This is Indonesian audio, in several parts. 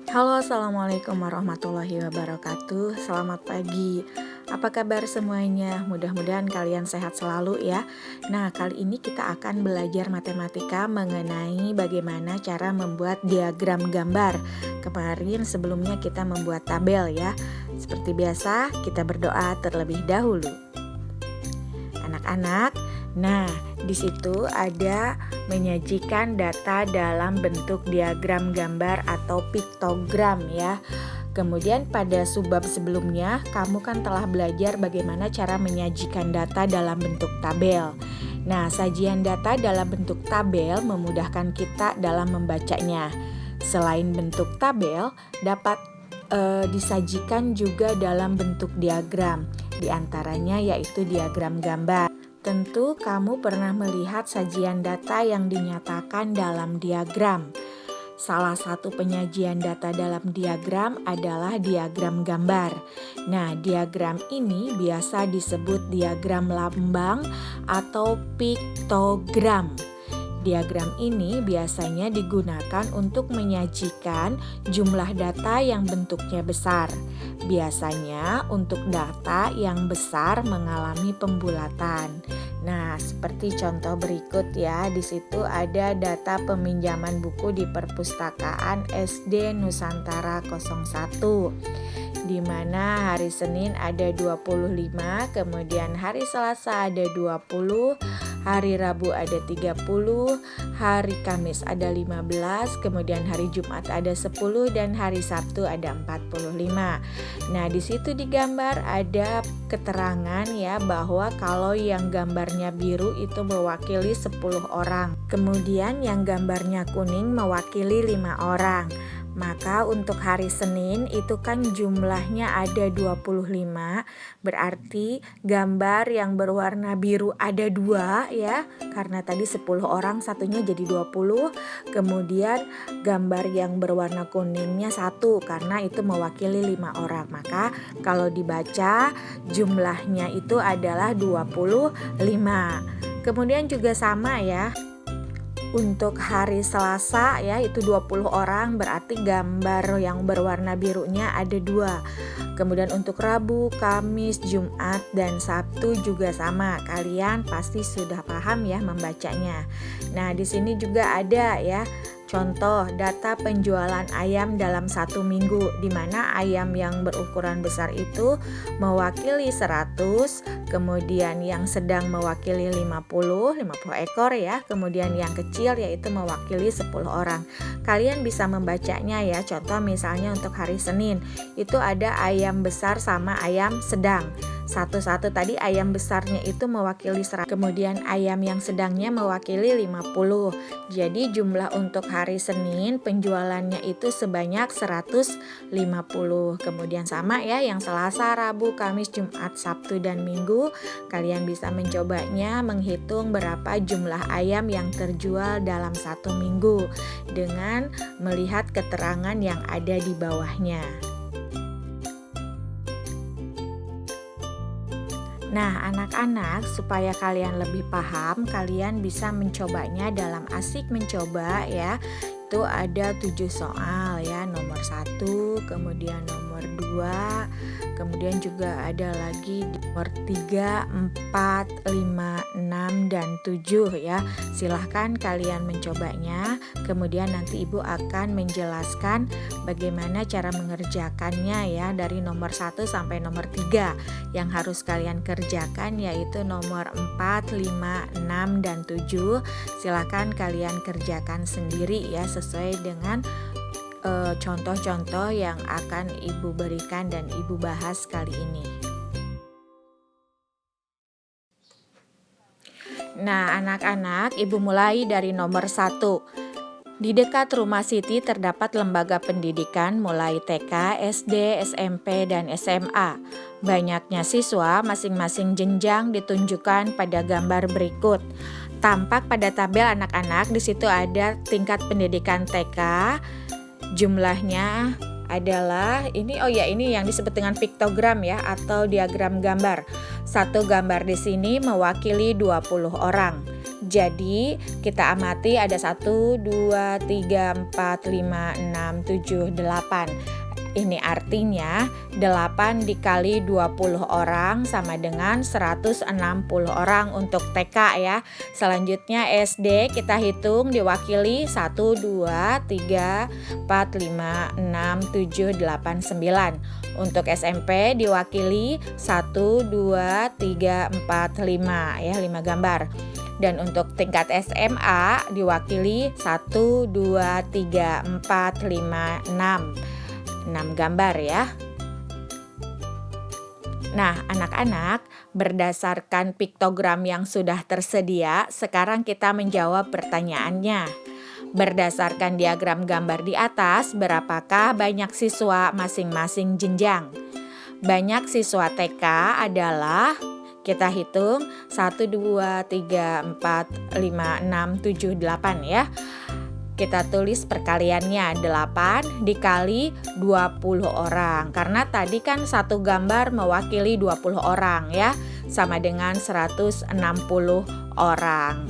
Halo, assalamualaikum warahmatullahi wabarakatuh. Selamat pagi. Apa kabar semuanya? Mudah-mudahan kalian sehat selalu ya. Nah, kali ini kita akan belajar matematika mengenai bagaimana cara membuat diagram gambar. Kemarin sebelumnya kita membuat tabel ya. Seperti biasa, kita berdoa terlebih dahulu. Anak-anak, nah di situ ada menyajikan data dalam bentuk diagram gambar atau piktogram ya. Kemudian pada subbab sebelumnya kamu kan telah belajar bagaimana cara menyajikan data dalam bentuk tabel. Nah, sajian data dalam bentuk tabel memudahkan kita dalam membacanya. Selain bentuk tabel, dapat disajikan juga dalam bentuk diagram. Di antaranya yaitu diagram gambar. Tentu kamu pernah melihat sajian data yang dinyatakan dalam diagram. Salah satu penyajian data dalam diagram adalah diagram gambar. Nah, diagram ini biasa disebut diagram lambang atau piktogram. Diagram ini biasanya digunakan untuk menyajikan jumlah data yang bentuknya besar. Biasanya untuk data yang besar mengalami pembulatan. Nah, seperti contoh berikut ya. Di situ ada data peminjaman buku di perpustakaan SD Nusantara 01. Di mana hari Senin ada 25, kemudian hari Selasa ada 20, hari Rabu ada 30, hari Kamis ada 15, kemudian hari Jumat ada 10 dan hari Sabtu ada 45. Nah, di situ digambar ada keterangan ya bahwa kalau yang gambarnya biru itu mewakili 10 orang. Kemudian yang gambarnya kuning mewakili 5 orang. Maka untuk hari Senin itu kan jumlahnya ada 25, berarti gambar yang berwarna biru ada 2 ya, karena tadi 10 orang satunya jadi 20, kemudian gambar yang berwarna kuningnya 1 karena itu mewakili 5 orang. Maka kalau dibaca jumlahnya itu adalah 25. Kemudian juga sama ya. Untuk hari Selasa ya itu 20 orang, berarti gambar yang berwarna birunya ada 2. Kemudian untuk Rabu, Kamis, Jumat, dan Sabtu juga sama. Kalian pasti sudah paham ya membacanya. Nah, di sini juga ada ya contoh data penjualan ayam dalam 1 minggu, di mana ayam yang berukuran besar itu mewakili 100, kemudian yang sedang mewakili 50 ekor ya, kemudian yang kecil yaitu mewakili 10 orang. Kalian bisa membacanya ya, contoh misalnya untuk hari Senin, itu ada ayam besar sama ayam sedang. Satu-satu tadi ayam besarnya itu mewakili 100, kemudian ayam yang sedangnya mewakili 50. Jadi jumlah untuk hari Senin penjualannya itu sebanyak 150. Kemudian sama ya yang Selasa, Rabu, Kamis, Jumat, Sabtu, dan Minggu. Kalian bisa mencobanya menghitung berapa jumlah ayam yang terjual dalam 1 minggu dengan melihat keterangan yang ada di bawahnya. Nah, anak-anak, supaya kalian lebih paham, kalian bisa mencobanya dalam asik mencoba ya. Itu ada 7 soal ya, nomor 1, kemudian nomor 2, kemudian juga ada lagi nomor 3, 4, 5, 6, dan 7 ya. Silahkan kalian mencobanya, kemudian nanti Ibu akan menjelaskan bagaimana cara mengerjakannya ya, dari nomor 1 sampai nomor 3. Yang harus kalian kerjakan yaitu nomor 4, 5, 6, dan 7. Silahkan kalian kerjakan sendiri ya, sesuai dengan contoh-contoh yang akan Ibu berikan dan Ibu bahas kali ini. Nah, anak-anak, Ibu mulai dari nomor 1. Di dekat rumah Siti terdapat lembaga pendidikan mulai TK, SD, SMP, dan SMA. Banyaknya siswa masing-masing jenjang ditunjukkan pada gambar berikut. Tampak pada tabel anak-anak, di situ ada tingkat pendidikan TK. Jumlahnya adalah ini yang disebut dengan piktogram ya atau diagram gambar. Satu gambar di sini mewakili 20 orang. Jadi kita amati ada 1, 2, 3, 4, 5, 6, 7, 8. Ini artinya 8 dikali 20 orang sama dengan 160 orang untuk TK ya. Selanjutnya SD kita hitung diwakili 1, 2, 3, 4, 5, 6, 7, 8, 9. Untuk SMP diwakili 1, 2, 3, 4, 5 ya, 5 gambar. Dan untuk tingkat SMA diwakili 1, 2, 3, 4, 5, 6 gambar ya. Nah, anak-anak, berdasarkan piktogram yang sudah tersedia, sekarang kita menjawab pertanyaannya. Berdasarkan diagram gambar di atas, berapakah banyak siswa masing-masing jenjang? Banyak siswa TK adalah, kita hitung 1, 2, 3, 4, 5, 6, 7, 8 ya. Kita tulis perkaliannya 8 dikali 20 orang. Karena tadi kan satu gambar mewakili 20 orang ya. Sama dengan 160 orang.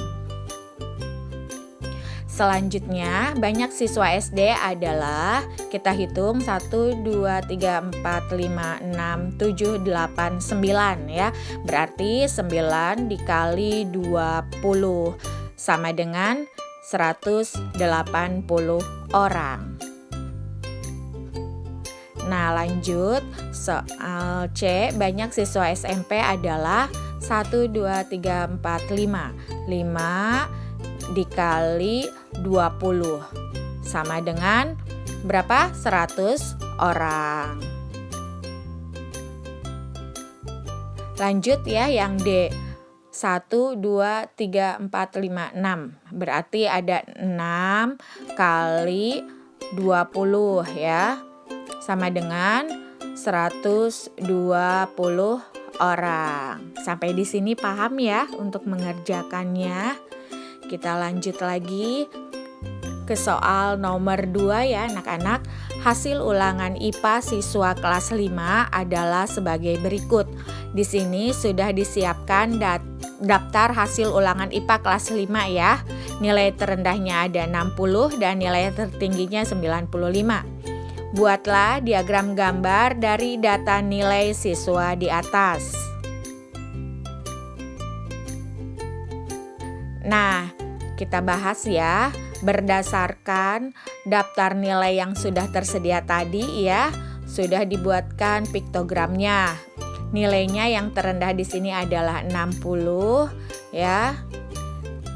Selanjutnya banyak siswa SD adalah, kita hitung 1, 2, 3, 4, 5, 6, 7, 8, 9 ya. Berarti 9 dikali 20 sama dengan 180 orang. Nah, lanjut soal C. Banyak siswa SMP adalah 1, 2, 3, 4, 5. 5 dikali 20 sama dengan berapa? 100 orang. Lanjut ya yang D. 1, 2, 3, 4, 5, 6. Berarti ada 6 kali 20 ya. Sama dengan 120 orang. Sampai di sini paham ya untuk mengerjakannya. Kita lanjut lagi ke soal nomor 2 ya anak-anak. Hasil ulangan IPA siswa kelas 5 adalah sebagai berikut. Di sini sudah disiapkan daftar hasil ulangan IPA kelas 5 ya. Nilai terendahnya ada 60 dan nilai tertingginya 95. Buatlah diagram gambar dari data nilai siswa di atas. Nah, kita bahas ya. Berdasarkan daftar nilai yang sudah tersedia tadi ya, sudah dibuatkan piktogramnya. Nilainya yang terendah di sini adalah 60 ya.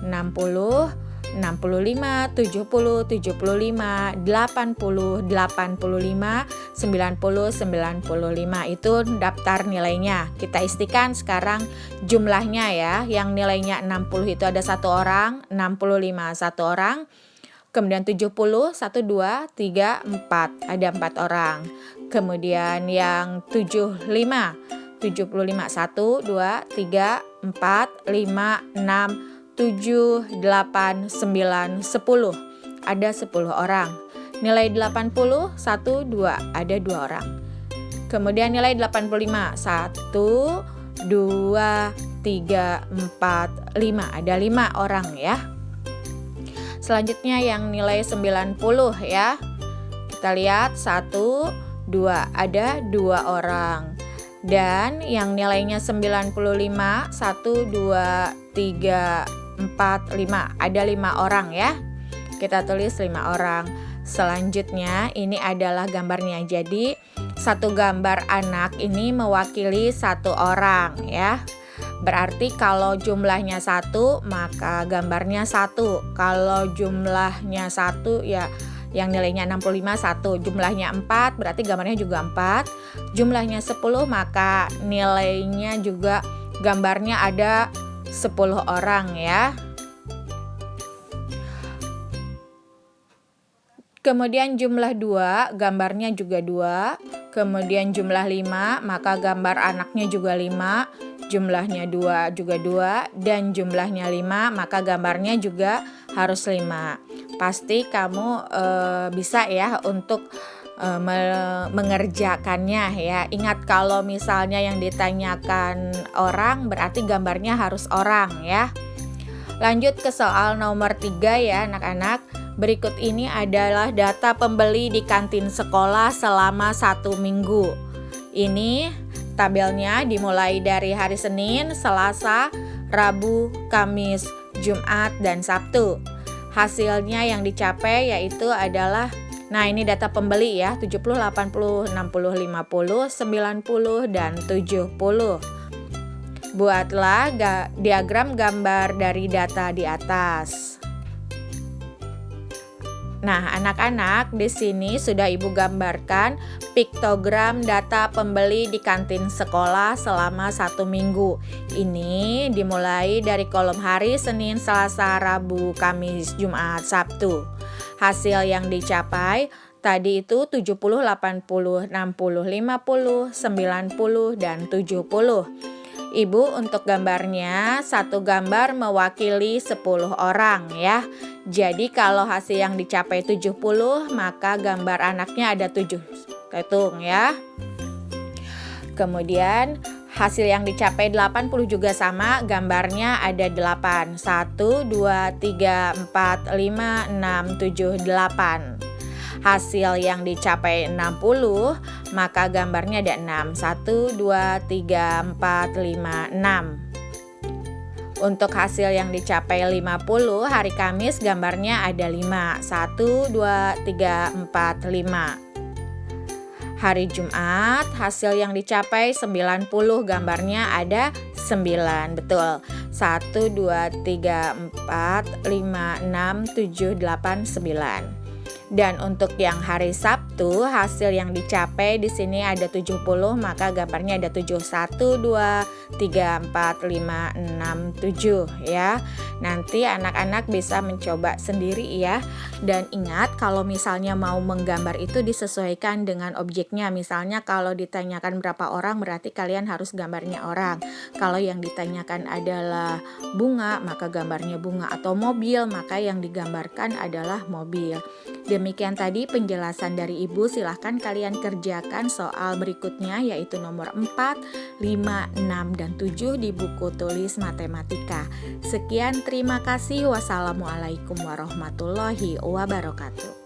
60, 65, 70, 75, 80, 85, 90, 95. Itu daftar nilainya. Kita istikan sekarang jumlahnya ya. Yang nilainya 60 itu ada 1 orang, 65 1 orang. Kemudian 70, 1, 2, 3, 4. Ada 4 orang. Kemudian yang 75, 1, 2, 3, 4, 5, 6, 7, 8, 9, 10. Ada 10 orang. Nilai 80, 1, 2. Ada 2 orang. Kemudian nilai 85, 1, 2, 3, 4, 5. Ada 5 orang ya. Selanjutnya yang nilai 90 ya. Kita lihat 1, 2. Ada 2 orang. Dan yang nilainya 95, 1, 2, 3, 4, 5. Ada 5 orang ya. Kita tulis 5 orang. Selanjutnya ini adalah gambarnya. Jadi satu gambar anak ini mewakili 1 orang ya. Berarti kalau jumlahnya 1 maka gambarnya 1. Kalau jumlahnya 1 ya yang nilainya 65 1. Jumlahnya 4 berarti gambarnya juga 4. Jumlahnya 10 maka nilainya juga gambarnya ada 10 orang ya. Kemudian jumlah 2 gambarnya juga 2. Kemudian jumlah 5 maka gambar anaknya juga 5. Jumlahnya 2 juga 2. Dan jumlahnya 5 maka gambarnya juga harus 5. Pasti kamu bisa ya untuk mengerjakannya ya. Ingat kalau misalnya yang ditanyakan orang berarti gambarnya harus orang ya. Lanjut ke soal nomor 3 ya anak-anak. Berikut ini adalah data pembeli di kantin sekolah selama 1 minggu. Ini tabelnya dimulai dari hari Senin, Selasa, Rabu, Kamis, Jumat, dan Sabtu. Hasilnya yang dicapai yaitu adalah, nah ini data pembeli ya, 70, 80, 60, 50, 90, dan 70. Buatlah diagram gambar dari data di atas. Nah, anak-anak, di sini sudah Ibu gambarkan piktogram data pembeli di kantin sekolah selama 1 minggu. Ini dimulai dari kolom hari Senin, Selasa, Rabu, Kamis, Jumat, Sabtu. Hasil yang dicapai tadi itu 70, 80, 60, 50, 90, dan 70. Ibu untuk gambarnya, satu gambar mewakili 10 orang ya. Jadi kalau hasil yang dicapai 70, maka gambar anaknya ada 7. Hitung ya. Kemudian hasil yang dicapai 80 juga sama, gambarnya ada 8. 1, 2, 3, 4, 5, 6, 7, 8. Hasil yang dicapai 60, maka gambarnya ada 6. 1, 2, 3, 4, 5, 6. Untuk hasil yang dicapai 50, hari Kamis gambarnya ada 5. 1, 2, 3, 4, 5. Hari Jumat hasil yang dicapai 90, gambarnya ada 9. Betul. 1, 2, 3, 4, 5, 6, 7, 8, 9. Dan untuk yang hari Sabtu, hasil yang dicapai di sini ada 70, maka gambarnya ada 7. 1, 2, 3, 4, 5, 6, 7 ya. Nanti anak-anak bisa mencoba sendiri ya. Dan ingat, kalau misalnya mau menggambar itu disesuaikan dengan objeknya. Misalnya kalau ditanyakan berapa orang, berarti kalian harus gambarnya orang. Kalau yang ditanyakan adalah bunga, maka gambarnya bunga. Atau mobil, maka yang digambarkan adalah mobil. Demikian tadi penjelasan dari Ibu, silahkan kalian kerjakan soal berikutnya yaitu nomor 4, 5, 6, dan 7 di buku tulis matematika. Sekian, terima kasih. Wassalamualaikum warahmatullahi wabarakatuh.